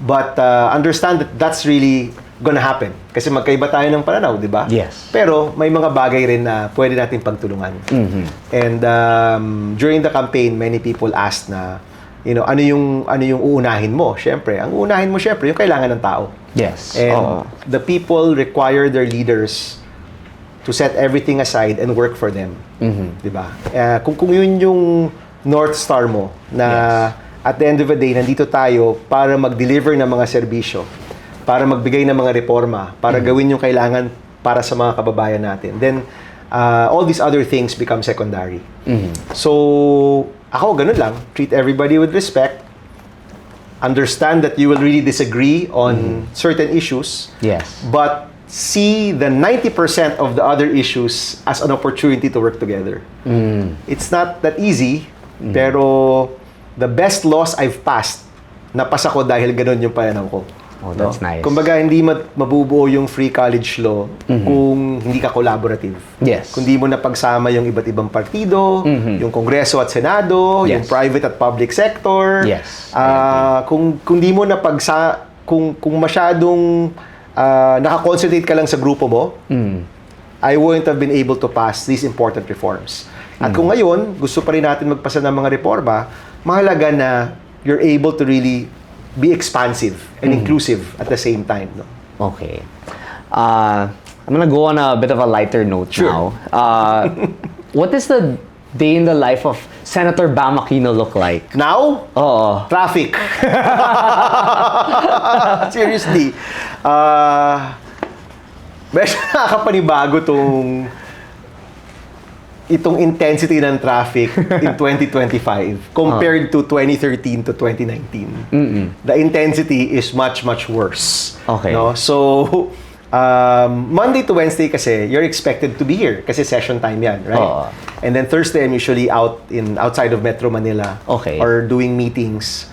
But understand that that's really gonna happen. Kasi magkaiba tayo ng pananaw, di ba? Yes. Pero may mga bagay rin na pwede natin pagtulungan. And during the campaign, many people asked na, ano yung uunahin mo? Syempre, ang uunahin mo syempre yung kailangan ng tao. Yes. And the people require their leaders to set everything aside and work for them. Di ba? Kung yun yung North Star mo, na at the end of the day, nandito tayo para mag-deliver ng mga serbisyo, para magbigay ng mga reforma, para gawin yung kailangan para sa mga kababayan natin. Then, all these other things become secondary. So, ako, ganun lang. Treat everybody with respect. Understand that you will really disagree on certain issues. Yes. But see the 90% of the other issues as an opportunity to work together. It's not that easy, pero the best laws I've passed, napasa ko dahil ganun yung pananaw ko. Oh, that's nice. Kumbaga, hindi mabubuo yung free college law kung hindi ka collaborative. Yes. Kung di mo napagsama yung iba't ibang partido, yung Kongreso at Senado, yung private at public sector. Yes. Kung di mo kung masyadong nakakoncentrate ka lang sa grupo mo, I wouldn't have been able to pass these important reforms. At kung ngayon, gusto pa rin natin magpasa ng mga reforma, mahalaga na you're able to really be expansive and inclusive at the same time. No? Okay. I'm gonna go on a bit of a lighter note now. What is the day in the life of Senator Bam Aquino look like? Now? Traffic. Seriously. Medyo nakakapanibago itong intensity ng traffic in 2025 compared to 2013 to 2019. The intensity is much, much worse. Okay. No? So, Monday to Wednesday kasi, you're expected to be here kasi session time yan, right? And then Thursday, I'm usually outside of Metro Manila or doing meetings.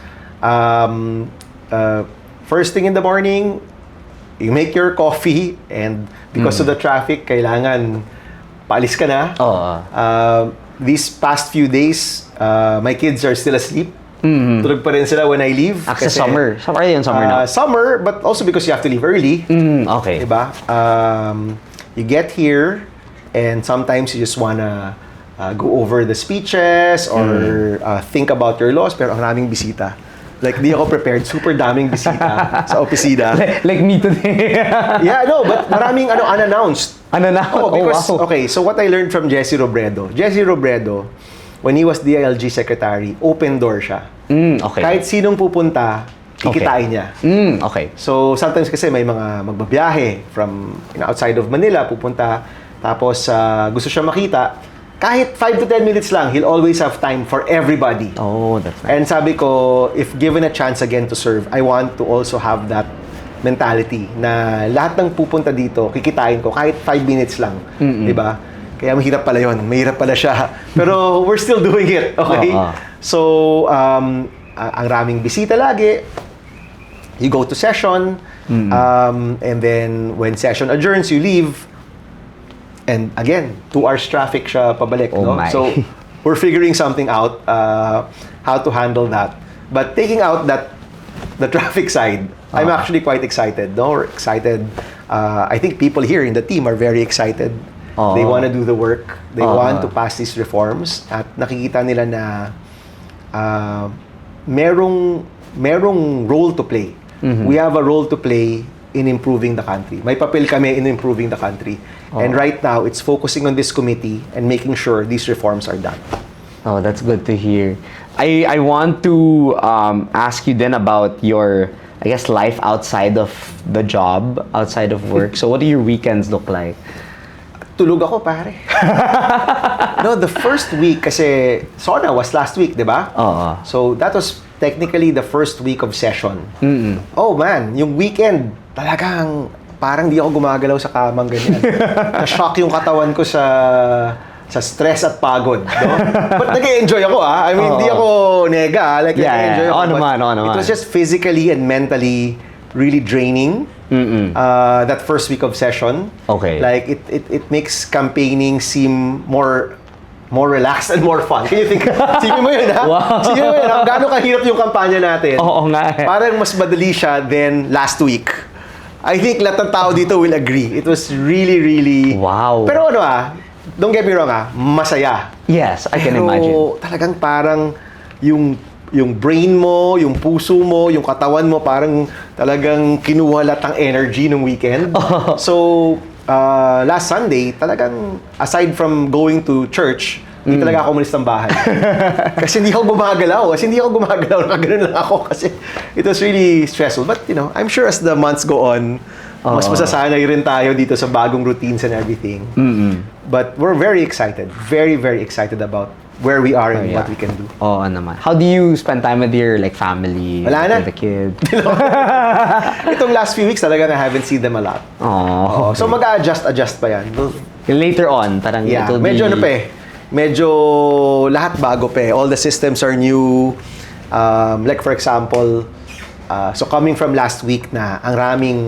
First thing in the morning, you make your coffee, and because of the traffic, kailangan paalis ka na. These past few days, my kids are still asleep. Tulog pa rin sila when I leave. Kasi summer. Summer yun, summer now. Summer, but also because you have to leave early. Okay. Diba? You get here, and sometimes you just wanna go over the speeches or think about your laws, pero ang daming bisita. Like, di ako prepared. Super daming bisita sa opisina. Like me today. Yeah, no, but maraming unannounced. Unannounced? Because, wow. Okay, so what I learned from Jesse Robredo. Jesse Robredo, when he was DILG secretary, open door siya. Okay. Kahit sinong pupunta, kikitain niya. Okay. So, sometimes kasi may mga magbabiyahe from outside of Manila, pupunta, tapos gusto siya makita, kahit 5 to 10 minutes lang, he'll always have time for everybody. Oh, that's nice. And sabi ko, if given a chance again to serve, I want to also have that mentality na lahat ng pupunta dito, kikitain ko kahit 5 minutes lang. Diba? Kaya mahirap pala yun. Mahirap pala siya. Pero we're still doing it. Okay? So, ang raming bisita lagi. You go to session. And then, when session adjourns, you leave. And again, 2 hours traffic siya pabalik. Oh no? my. So, we're figuring something out, how to handle that. But taking out the traffic side, I'm actually quite excited. No, we're excited. I think people here in the team are very excited. They want to do the work. They want to pass these reforms. At nakikita nila na merong role to play. We have a role to play in improving the country. May papel kami in improving the country. And right now, it's focusing on this committee and making sure these reforms are done. Oh, that's good to hear. I want to ask you then about your, I guess, life outside of the job, outside of work. So what do your weekends look like? Tulog ako, pare. No, the first week kasi SONA was last week, di ba? So that was technically the first week of session. Oh man, yung weekend, talagang parang di ako gumagalaw sa kamang ganyan. Na-shock yung katawan ko sa stress at pagod, no? But nag-enjoy ako, ah. I mean, di ako nega, like nag-enjoy ako. Naman. It was just physically and mentally really draining. That first week of session. Okay. Like it makes campaigning seem more relaxed and more fun. Can you think? Sipin mo yun, ha? Wow. Sipin mo yun, ha? Gano'ng kahirap yung kampanya natin. Oo nga eh. Parang mas madali siya than last week. I think lahat ng tao dito will agree. It was really, really... Wow. Pero ano don't get me wrong masaya. Yes, I can Pero imagine. talagang parang yung brain mo, yung puso mo, yung katawan mo, parang talagang kinuha lahat ng energy ng weekend. So, last Sunday, talagang aside from going to church, hindi talaga ako umalis ng bahay. Kasi hindi ako gumagalaw. Nakaganon lang ako kasi it was really stressful. But, I'm sure as the months go on, mas masasanay rin tayo dito sa bagong routines and everything. But we're very excited. Very, very excited about where we are and what we can do. Oo naman. How do you spend time with your family? Wala na. With the kid? Itong last few weeks talaga I haven't seen them a lot. So mag-adjust pa yan. Later on, parang it'll be... Medyo lahat bago pa eh. All the systems are new. Like for example, so coming from last week na ang raming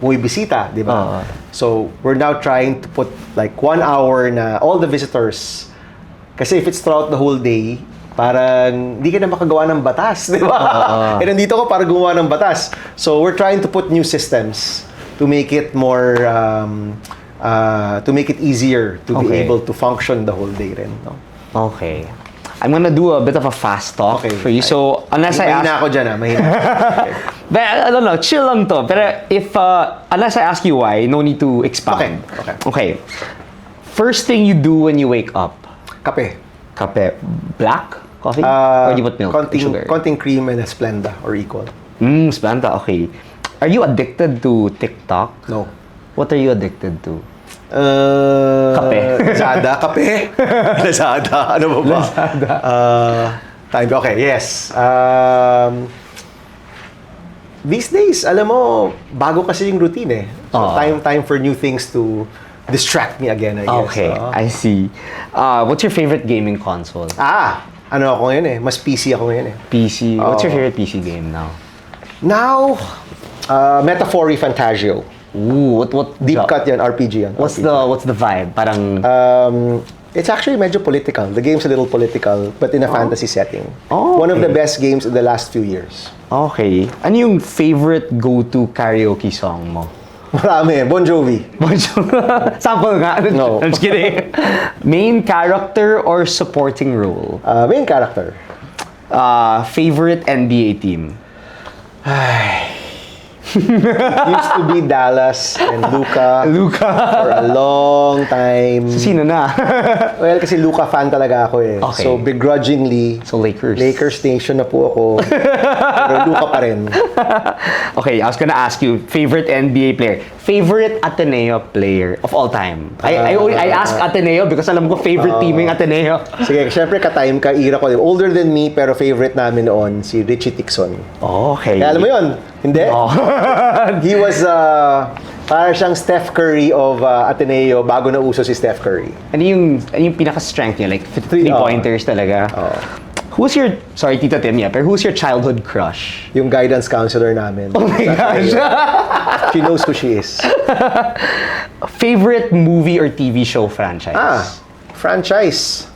bumibisita, di ba? So we're now trying to put like 1 hour na all the visitors. Kasi if it's throughout the whole day, parang hindi ka na makagawa ng batas, di ba? Nandito ko para gumawa ng batas. So we're trying to put new systems to make it more, to make it easier to be able to function the whole day rin. No? Okay. I'm gonna do a bit of a fast talk for you. So, unless I ask... Mahina ako dyan, mahina. But I don't know, chill lang to. Pero if, unless I ask you why, no need to expound. Okay. First thing you do when you wake up? Kape. Black coffee? Or do you put milk? Sugar? Konting cream and a Splenda or equal. Splenda, okay. Are you addicted to TikTok? No. What are you addicted to? Kape. Lazada. Kape. Lazada. Ano ba? Lazada. Okay, yes. These days, alam mo, bago kasi yung routine eh. So time for new things to distract me again, I guess. Okay, I see. What's your favorite gaming console? Ano ako ngayon eh. Mas PC ako ngayon eh. PC? What's your favorite PC game now? Now, Metaphori Fantagio. Ooh, what Deep cut yan, RPG yan. What's the vibe? Parang it's actually medyo political. The game's a little political, but in a fantasy setting. One of the best games in the last few years. Okay. Ano yung favorite go-to karaoke song mo? Marami. Bon Jovi. Sample nga. No. I'm just kidding. Main character or supporting role? Main character. Favorite NBA team? It used to be Dallas and Luka. For a long time. Sino na? Well, kasi Luka fan talaga ako eh. Okay. So begrudgingly, So Lakers. Lakers Nation na po ako. Pero Luka pa rin. Okay, I was gonna ask you, favorite NBA player. Favorite Ateneo player of all time. I ask Ateneo because alam ko favorite team yung Ateneo. Sige, syempre ka-time ka, era ko. Older than me, pero favorite namin noon, si Richie Tixon. Okay. Kaya alam mo yun? Hindi? He was, parang siyang Steph Curry of Ateneo bago na uso si Steph Curry. Ano yung pinaka-strength niya? Like, three-pointers talaga? Who's your, sorry, Tita Tim, pero who's your childhood crush? Yung guidance counselor namin. Oh my gosh! She knows who she is. Favorite movie or TV show franchise? Franchise.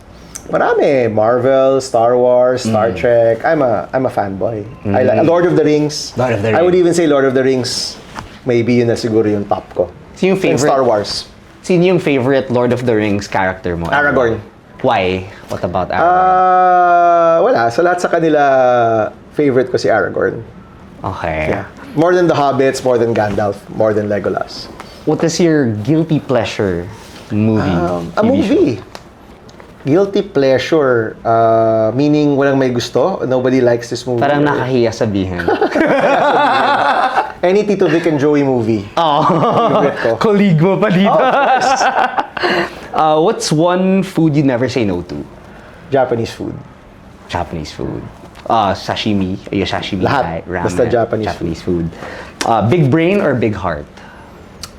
Marami. Marvel, Star Wars, Star Trek. I'm a fanboy. I like Lord of the Rings. Lord of the I would Rings. even say Lord of the Rings. Maybe yun na siguro yung top ko. Sino yung And favorite? Star Wars. Sino yung favorite Lord of the Rings character mo? Aragorn. Why? What about Aragorn? Wala. Sa lahat sa kanila, favorite ko si Aragorn. Okay. Yeah. More than the Hobbits, more than Gandalf, more than Legolas. What is your guilty pleasure movie? A TV movie. Guilty pleasure, meaning walang may gusto, nobody likes this movie. Parang nakahiya sabihin. Any Tito Vic and Joey movie. Favorite ko. Colleague mo pa dito. Oh, of course. What's one food you never say no to? Japanese food. Japanese food. Sashimi. Are you a sashimi Lahat. guy? Ramen. Basta Japanese food. Big brain or big heart?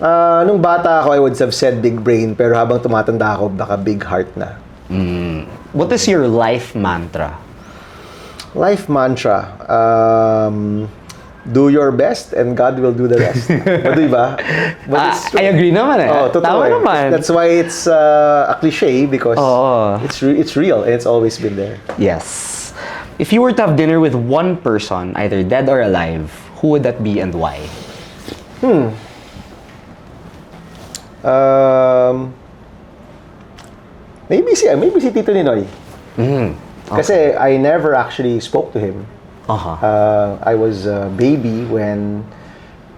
Nung bata ako, I would have said big brain, pero habang tumatanda ako, baka big heart na. What is your life mantra? Life mantra, do your best and God will do the rest. But diba? But it's true. I agree naman eh. Oh, totoo Tama eh. naman. That's why it's a cliche because Oo. it's real and it's always been there. Yes. If you were to have dinner with one person, either dead or alive, who would that be and why? Maybe si Tito Ninoy. Kasi I never actually spoke to him. I was a baby when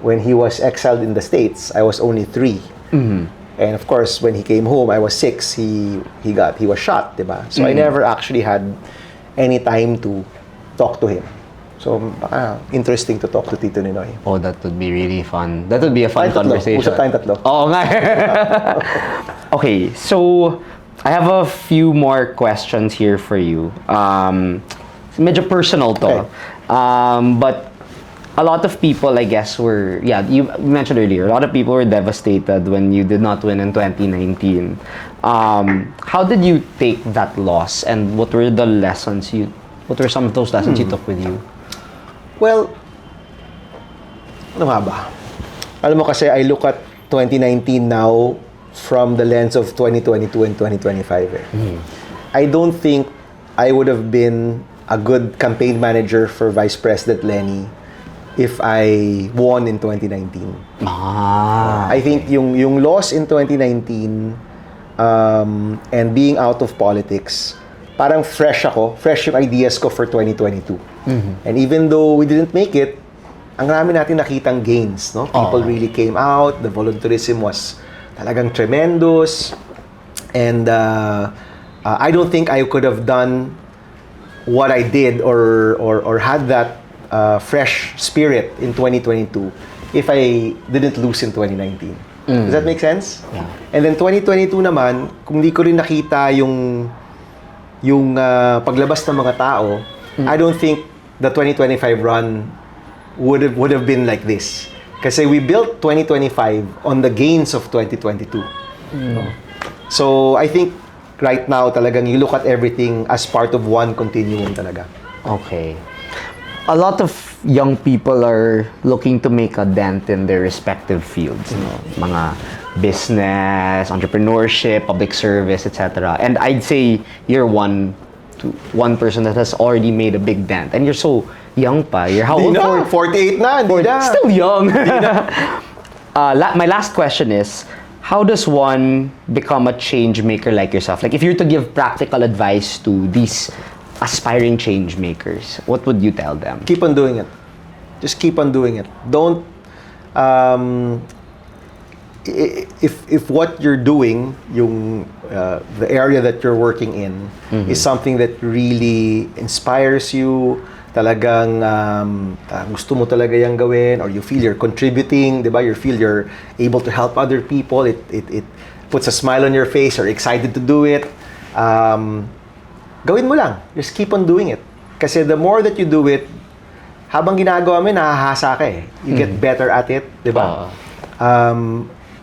he was exiled in the States. I was only 3. And of course, when he came home, I was 6. He was shot, diba? So I never actually had any time to talk to him. So interesting to talk to Tito Ninoy. Oh, that would be really fun. That would be a fun Tayong tatlo. conversation. Usap tayong tatlo. Oo nga. Okay, so I have a few more questions here for you. Medyo personal to. Okay. But a lot of people, I guess, you mentioned earlier, a lot of people were devastated when you did not win in 2019. How did you take that loss, and what were some of those lessons you took with you? Well, ano nga ba? Alam mo kasi I look at 2019 now from the lens of 2022 and 2025. I don't think I would have been a good campaign manager for Vice President Lenny if I won in 2019. I think yung loss in 2019 and being out of politics, parang fresh yung ideas ko for 2022. And even though we didn't make it, ang rami natin nakitang gains, no? People really came out, the volunteerism was talagang tremendous, and I don't think I could have done what I did or had that fresh spirit in 2022 if I didn't lose in 2019. Does that make sense? Yeah. And then 2022 naman, kung di ko rin nakita yung paglabas ng mga tao, I don't think the 2025 run would have been like this. Kasi we built 2025 on the gains of 2022. So I think right now talagang you look at everything as part of one continuum talaga. Okay. A lot of young people are looking to make a dent in their respective fields. Mga business, entrepreneurship, public service, etc. And I'd say you're one person that has already made a big dent. And you're so young pa. You're how Di old? na, 48 na, hindi na. Still young. My last question is, how does one become a change maker like yourself? Like, if you were to give practical advice to these aspiring change makers, what would you tell them? Keep on doing it. Just keep on doing it. Don't if what you're doing, the area that you're working in is something that really inspires you, talagang gusto mo talaga yang gawin, or you feel you're contributing, di ba? You feel you're able to help other people, it puts a smile on your face, you're excited to do it, gawin mo lang. Just keep on doing it. Kasi the more that you do it, habang ginagawa mo, nahahasa ka eh. You get better at it, di ba?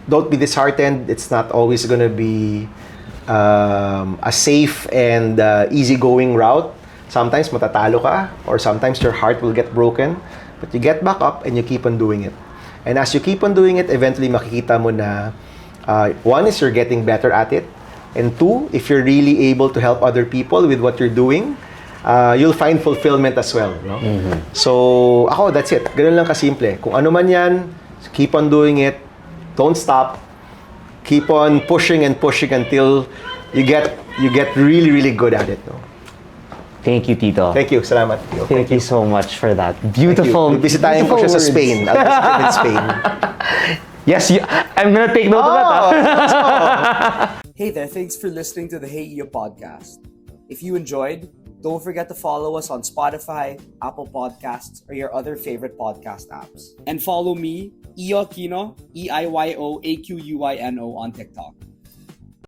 Don't be disheartened. It's not always gonna be a safe and easygoing route. Sometimes matatalo ka, or sometimes your heart will get broken, but you get back up and you keep on doing it. And as you keep on doing it, eventually makikita mo na one is you're getting better at it, And two, if you're really able to help other people with what you're doing, you'll find fulfillment as well. No? So, ako, that's it. Ganun lang kasimple. Kung ano man yan, keep on doing it. Don't stop. Keep on pushing and pushing until you get really, really good at it. No? Thank you, Tito. Thank you. Salamat. Tito. Thank you so much for that. Beautiful. Bisitahin ko siya sa words. Spain. I'll visit him in Spain. Yes, I'm gonna take note of that. Hey there, thanks for listening to the Hey Eiyo podcast. If you enjoyed, don't forget to follow us on Spotify, Apple Podcasts, or your other favorite podcast apps. And follow me, Aquino, EIYOAQUYNO on TikTok.